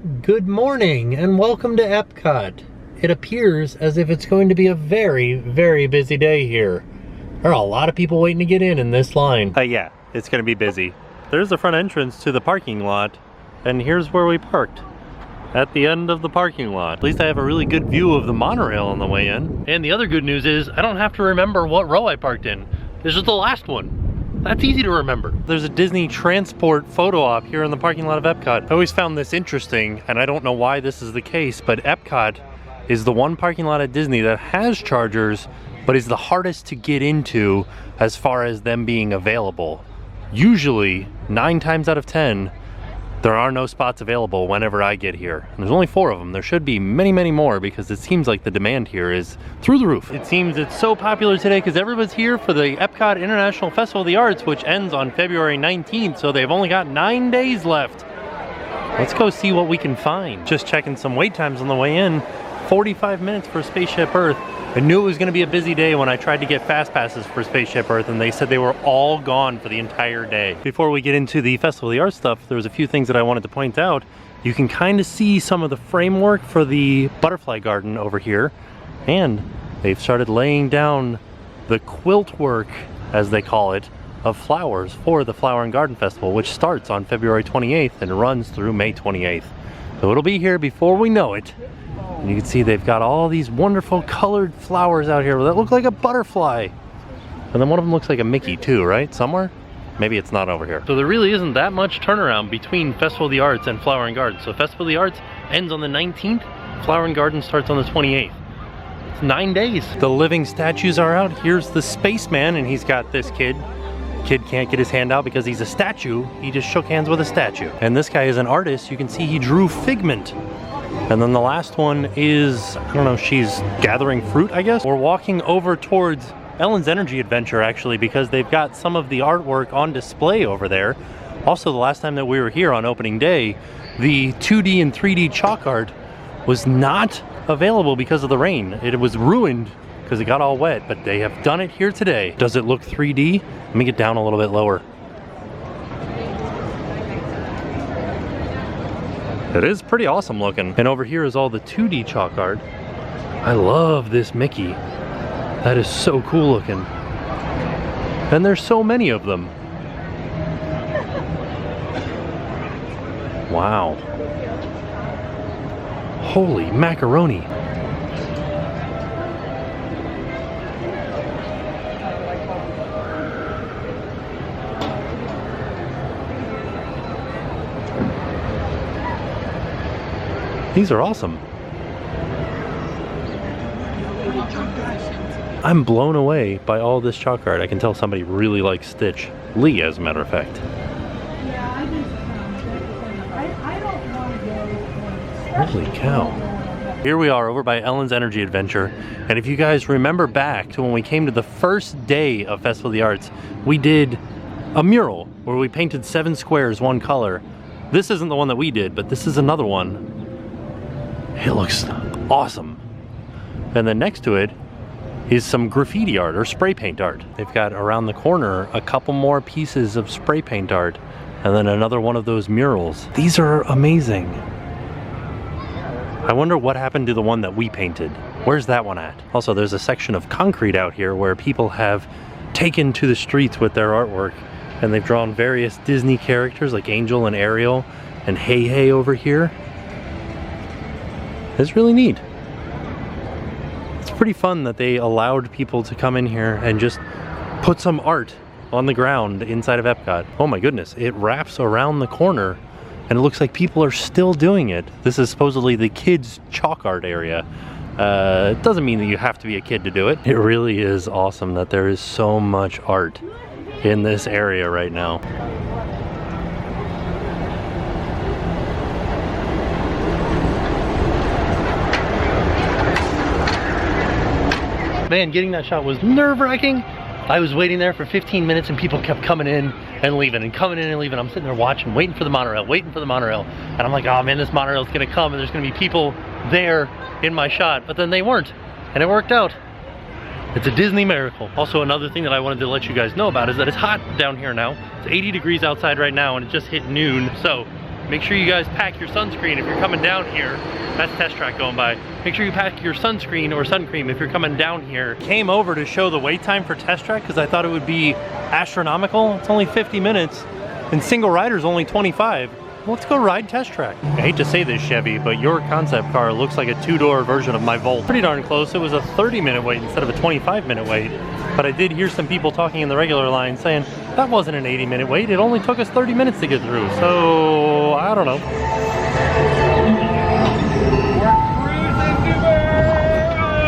Good morning and welcome to Epcot. It appears as if it's going to be a very, very busy day here. There are a lot of people waiting to get in this line. Yeah, it's going to be busy. There's the front entrance to the parking lot, and here's where we parked. At the end of the parking lot. At least I have a really good view of the monorail on the way in. And the other good news is I don't have to remember what row I parked in. This is the last one. That's easy to remember. There's a Disney transport photo op here in the parking lot of Epcot. I always found this interesting, and I don't know why this is the case, but Epcot is the one parking lot at Disney that has chargers, but is the hardest to get into as far as them being available. Usually, 9 times out of 10, there are no spots available whenever I get here. And there's only 4 of them. There should be many, many more because it seems like the demand here is through the roof. It seems it's so popular today because everybody's here for the Epcot International Festival of the Arts, which ends on February 19th, so they've only got 9 days left. Let's go see what we can find. Just checking some wait times on the way in. 45 minutes for Spaceship Earth. I knew it was going to be a busy day when I tried to get fast passes for Spaceship Earth, and they said they were all gone for the entire day. Before we get into the Festival of the Arts stuff, there was a few things that I wanted to point out. You can kind of see some of the framework for the butterfly garden over here, and they've started laying down the quilt work, as they call it, of flowers for the Flower and Garden Festival, which starts on February 28th and runs through May 28th. So it'll be here before we know it. And you can see they've got all these wonderful colored flowers out here that look like a butterfly. And then one of them looks like a Mickey too, right? Somewhere? Maybe it's not over here. So there really isn't that much turnaround between Festival of the Arts and Flower and Garden. So Festival of the Arts ends on the 19th, Flower and Garden starts on the 28th. It's 9 days. The living statues are out. Here's the spaceman, and he's got this kid. Kid can't get his hand out because he's a statue. He just shook hands with a statue. And this guy is an artist. You can see he drew Figment. And then the last one is, I don't know, she's gathering fruit, I guess? We're walking over towards Ellen's Energy Adventure, actually, because they've got some of the artwork on display over there. Also, the last time that we were here on opening day, the 2D and 3D chalk art was not available because of the rain. It was ruined because it got all wet, but they have done it here today. Does it look 3D? Let me get down a little bit lower. It is pretty awesome looking. And over here is all the 2D chalk art. I love this Mickey. That is so cool looking. And there's so many of them. Wow. Holy macaroni. These are awesome. I'm blown away by all this chalk art. I can tell somebody really likes Stitch. Lee, as a matter of fact. Holy cow. Here we are over by Ellen's Energy Adventure. And if you guys remember back to when we came to the first day of Festival of the Arts, we did a mural where we painted 7 squares, 1 color. This isn't the one that we did, but this is another one. It looks awesome. And then next to it is some graffiti art or spray paint art. They've got around the corner a couple more pieces of spray paint art and then another one of those murals. These are amazing. I wonder what happened to the one that we painted. Where's that one at? Also, there's a section of concrete out here where people have taken to the streets with their artwork, and they've drawn various Disney characters like Angel and Ariel and Hey Hey over here. It's really neat. It's pretty fun that they allowed people to come in here and just put some art on the ground inside of Epcot. Oh my goodness, it wraps around the corner and it looks like people are still doing it. This is supposedly the kids' chalk art area. It doesn't mean that you have to be a kid to do it. It really is awesome that there is so much art in this area right now. Man, getting that shot was nerve-wracking. I was waiting there for 15 minutes and people kept coming in and leaving and coming in and leaving. I'm sitting there watching, waiting for the monorail. And I'm like, oh man, this monorail's gonna come and there's gonna be people there in my shot, but then they weren't, and it worked out. It's a Disney miracle. Also, another thing that I wanted to let you guys know about is that it's hot down here now. It's 80 degrees outside right now and it just hit noon. So make sure you guys pack your sunscreen if you're coming down here. That's Test Track going by. Make sure you pack your sunscreen or sun cream if you're coming down here. Came over to show the wait time for Test Track because I thought it would be astronomical. It's only 50 minutes and single rider's only 25. Let's go ride Test Track. I hate to say this, Chevy, but your concept car looks like a two-door version of my Volt. Pretty darn close. It was a 30-minute wait instead of a 25-minute wait. But I did hear some people talking in the regular line saying that wasn't an 80-minute wait. It only took us 30 minutes to get through. So, I don't know.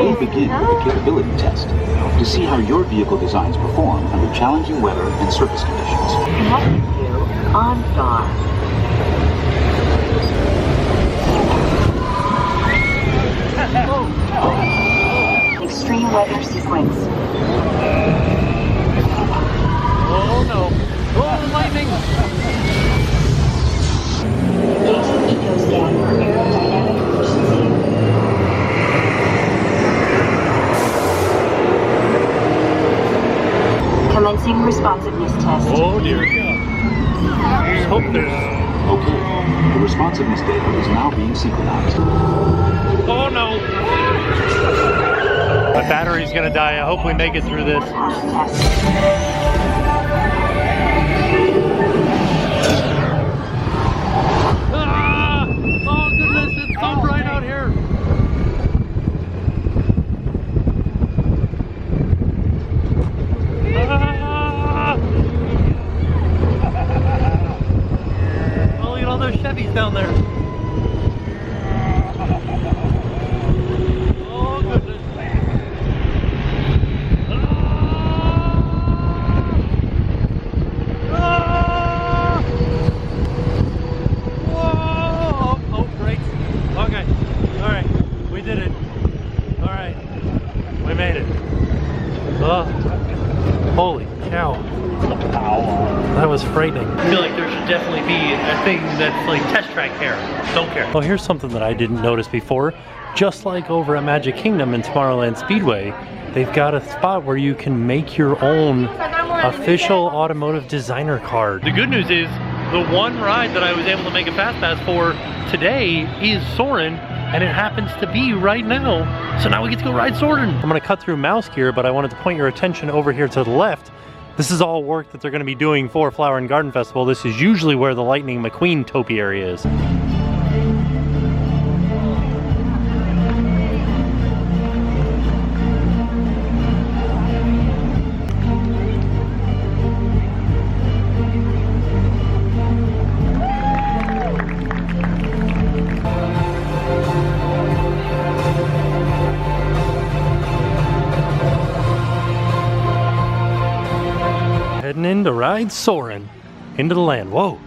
We'll begin with a capability test to see how your vehicle designs perform under challenging weather and surface conditions. Connecting to OnStar. Extreme weather sequence. Oh no. Oh, lightning! Engaging eco scan for aerodynamic efficiency. Commencing responsiveness test. Oh dear. Just hope there's... Okay, the responsiveness data is now being synchronized. Oh no! My battery's gonna die. I hope we make it through this. Ah! Oh goodness, it's so bright out here. Ah! Oh, look at all those Chevys down there. Oh goodness. Ah! Whoa! Oh, brakes. Okay. All right. We did it. All right. We made it. Oh. Holy cow. That was frightening. I feel like there should definitely be a thing that's like Test Track hair. Don't care. Oh, here's something that I didn't notice before. Just like over at Magic Kingdom and Tomorrowland Speedway, they've got a spot where you can make your own official automotive designer card. The good news is the one ride that I was able to make a fast pass for today is Soarin', and it happens to be right now. So now we get to go ride Soarin'. I'm gonna cut through mouse gear, but I wanted to point your attention over here to the left. This is all work that they're gonna be doing for Flower and Garden Festival. This is usually where the Lightning McQueen topiary is. Heading in to ride Soarin' into the land. Whoa,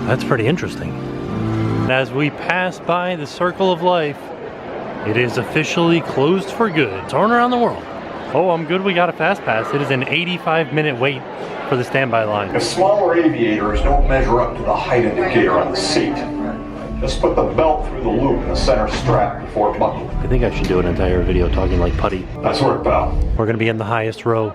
that's pretty interesting. And as we pass by the Circle of Life, it is officially closed for good. Soarin' around the world. Oh, I'm good. We got a fast pass. It is an 85-minute wait for the standby line. The smaller aviators don't measure up to the height indicator on the seat. Just put the belt through the loop in the center strap before buckling. I think I should do an entire video talking like putty. Nice work, pal. We're gonna be in the highest row.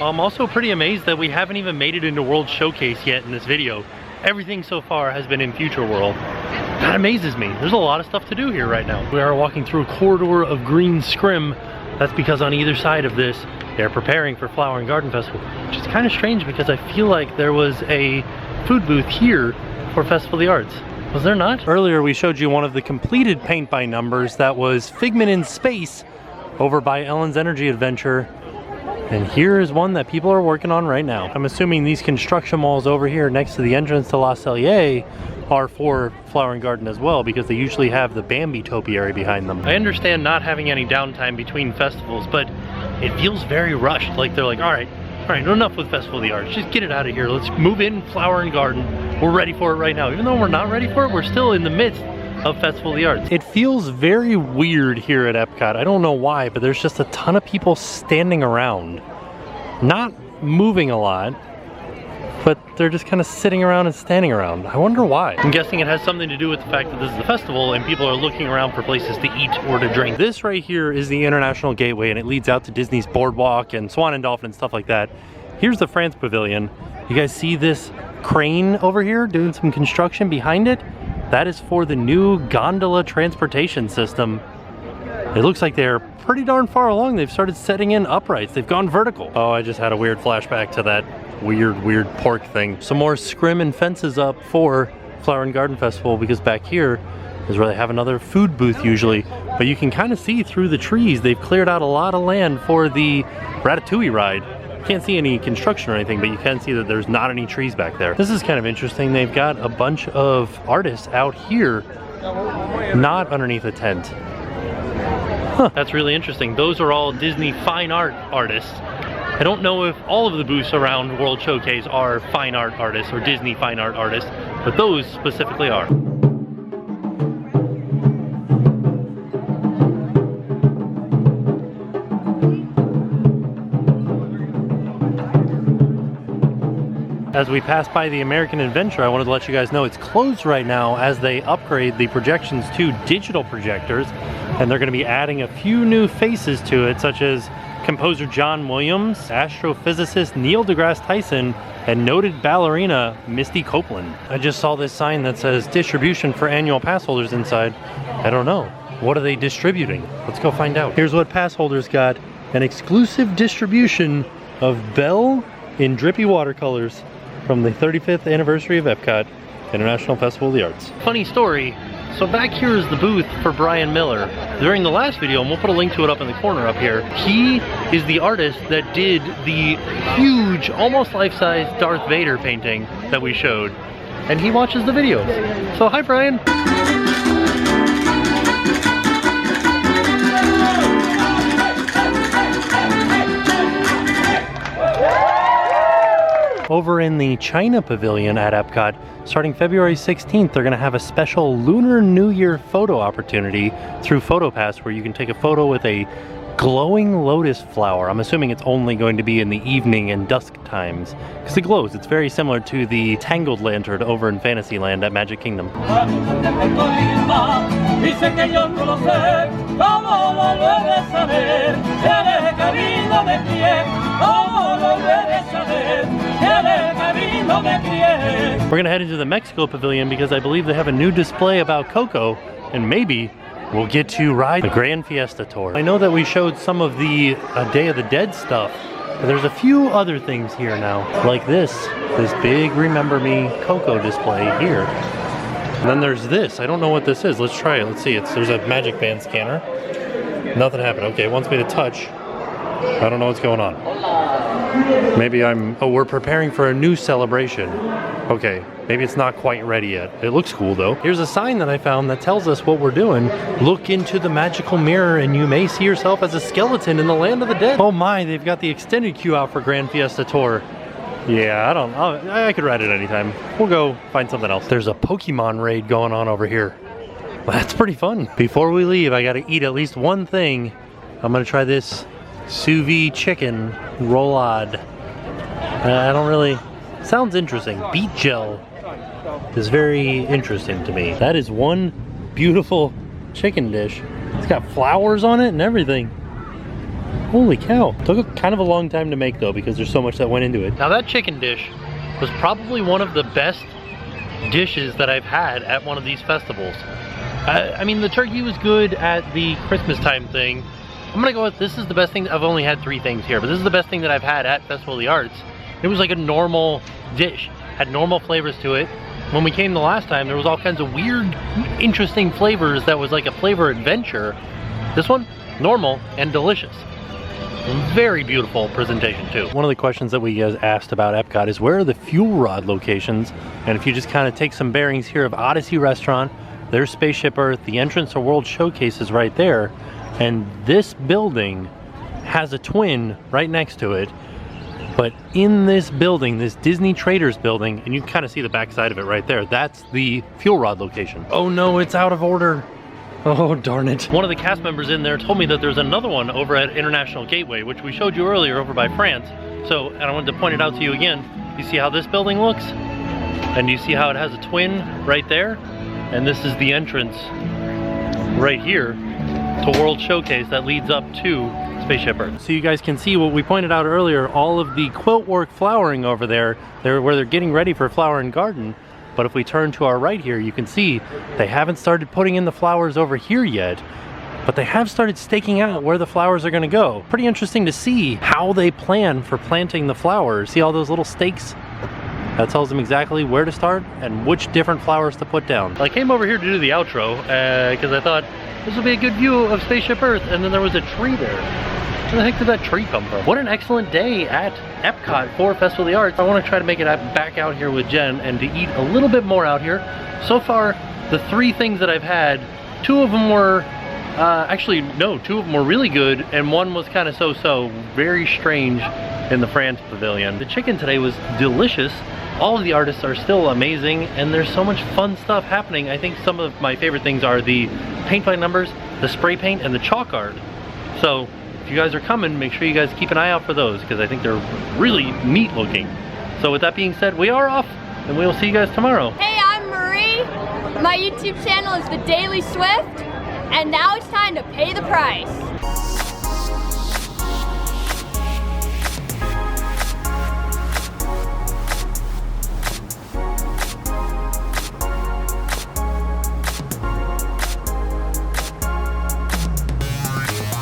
I'm also pretty amazed that we haven't even made it into World Showcase yet in this video. Everything so far has been in Future World. That amazes me. There's a lot of stuff to do here right now. We are walking through a corridor of green scrim. That's because on either side of this, they're preparing for Flower and Garden Festival, which is kind of strange because I feel like there was a food booth here for Festival of the Arts. Was there not? Earlier we showed you one of the completed paint by numbers that was Figment in Space over by Ellen's Energy Adventure. And here is one that people are working on right now. I'm assuming these construction walls over here next to the entrance to La Cellier are for Flower and Garden as well, because they usually have the Bambi topiary behind them. I understand not having any downtime between festivals, but it feels very rushed. Like they're like, all right, enough with Festival of the Arts. Just get it out of here. Let's move in Flower and Garden. We're ready for it right now. Even though we're not ready for it, we're still in the midst of Festival of the Arts. It feels very weird here at Epcot. I don't know why, but there's just a ton of people standing around. Not moving a lot, but they're just kind of sitting around and standing around. I wonder why. I'm guessing it has something to do with the fact that this is the festival and people are looking around for places to eat or to drink. This right here is the International Gateway, and it leads out to Disney's Boardwalk and Swan and Dolphin and stuff like that. Here's the France Pavilion. You guys see this crane over here doing some construction behind it? That is for the new gondola transportation system. It looks like they're pretty darn far along. They've started setting in uprights. They've gone vertical. Oh, I just had a weird flashback to that weird pork thing. Some more scrim and fences up for Flower and Garden Festival, because back here is where they have another food booth usually. But you can kind of see through the trees. They've cleared out a lot of land for the Ratatouille ride. Can't see any construction or anything, but you can see that there's not any trees back there. This is kind of interesting. They've got a bunch of artists out here, not underneath a tent. Huh. That's really interesting. Those are all Disney fine art artists. I don't know if all of the booths around World Showcase are fine art artists or Disney fine art artists, but those specifically are. As we pass by the American Adventure, I wanted to let you guys know it's closed right now as they upgrade the projections to digital projectors, and they're going to be adding a few new faces to it, such as composer John Williams, astrophysicist Neil deGrasse Tyson, and noted ballerina Misty Copeland. I just saw this sign that says distribution for annual pass holders inside. I don't know. What are they distributing? Let's go find out. Here's what pass holders got: an exclusive distribution of Belle in drippy watercolors from the 35th anniversary of Epcot International Festival of the Arts. Funny story, so back here is the booth for Brian Miller. During the last video, and we'll put a link to it up in the corner up here, he is the artist that did the huge, almost life-size Darth Vader painting that we showed. And he watches the videos. So hi Brian! Over in the China Pavilion at Epcot, starting February 16th, they're going to have a special Lunar New Year photo opportunity through PhotoPass, where you can take a photo with a glowing lotus flower. I'm assuming it's only going to be in the evening and dusk times, because it glows. It's very similar to the Tangled Lantern over in Fantasyland at Magic Kingdom. We're gonna head into the Mexico Pavilion because I believe they have a new display about Coco, and maybe we'll get to ride the Grand Fiesta Tour. I know that we showed some of the Day of the Dead stuff, but there's a few other things here now, like this big Remember Me Coco display here. And then there's this. I don't know what this is. Let's try it. Let's see. There's a Magic Band scanner. Nothing happened. Okay, it wants me to touch. I don't know what's going on. Maybe oh, we're preparing for a new celebration. Okay, maybe it's not quite ready yet. It looks cool though. Here's a sign that I found that tells us what we're doing. Look into the magical mirror and you may see yourself as a skeleton in the land of the dead. Oh my, they've got the extended queue out for Grand Fiesta Tour. Yeah, I could ride it anytime. We'll go find something else. There's a Pokemon raid going on over here. That's pretty fun. Before we leave, I gotta eat at least one thing. I'm gonna try this sous vide chicken roulade. I don't really, sounds interesting. Beet gel is very interesting to me. That is one beautiful chicken dish. It's got flowers on it and everything. Holy cow. Took kind of a long time to make though, because there's so much that went into it. Now that chicken dish was probably one of the best dishes that I've had at one of these festivals. I mean, the turkey was good at the Christmas time thing. I'm gonna go with, this is the best thing. I've only had 3 things here, but this is the best thing that I've had at Festival of the Arts. It was like a normal dish, had normal flavors to it. when we came the last time, there was all kinds of weird, interesting flavors that was like a flavor adventure. This one, normal and delicious. Very beautiful presentation too. One of the questions that we guys asked about Epcot is where are the fuel rod locations? And if you just kind of take some bearings here of Odyssey Restaurant, there's Spaceship Earth, the entrance to World Showcase is right there, and this building has a twin right next to it. But in this building, this Disney Traders building, and you can kind of see the backside of it right there, that's the fuel rod location. Oh no, it's out of order. Oh, darn it. One of the cast members in there told me that there's another one over at International Gateway, which we showed you earlier over by France. So, and I wanted to point it out to you again. You see how this building looks? And you see how it has a twin right there? And this is the entrance right here to World Showcase that leads up to Spaceship Earth. So you guys can see what we pointed out earlier, all of the quilt work flowering over there, where they're getting ready for Flower and Garden. But if we turn to our right here, you can see they haven't started putting in the flowers over here yet, but they have started staking out where the flowers are gonna go. Pretty interesting to see how they plan for planting the flowers. See all those little stakes? That tells them exactly where to start and which different flowers to put down. I came over here to do the outro because I thought this would be a good view of Spaceship Earth, and then there was a tree there. Where the heck did that tree come from? What an excellent day at Epcot for Festival of the Arts. I want to try to make it back out here with Jen and to eat a little bit more out here. So far, the 3 things that I've had, 2 of them were, actually, no, 2 of them were really good, and 1 was kind of so-so, very strange in the France Pavilion. The chicken today was delicious. All of the artists are still amazing, and there's so much fun stuff happening. I think some of my favorite things are the paint by numbers, the spray paint, and the chalk art. So, if you guys are coming, make sure you guys keep an eye out for those because I think they're really neat looking. So with that being said, we are off and we will see you guys tomorrow. Hey, I'm Marie. My YouTube channel is The Daily Swift, and now it's time to pay the price.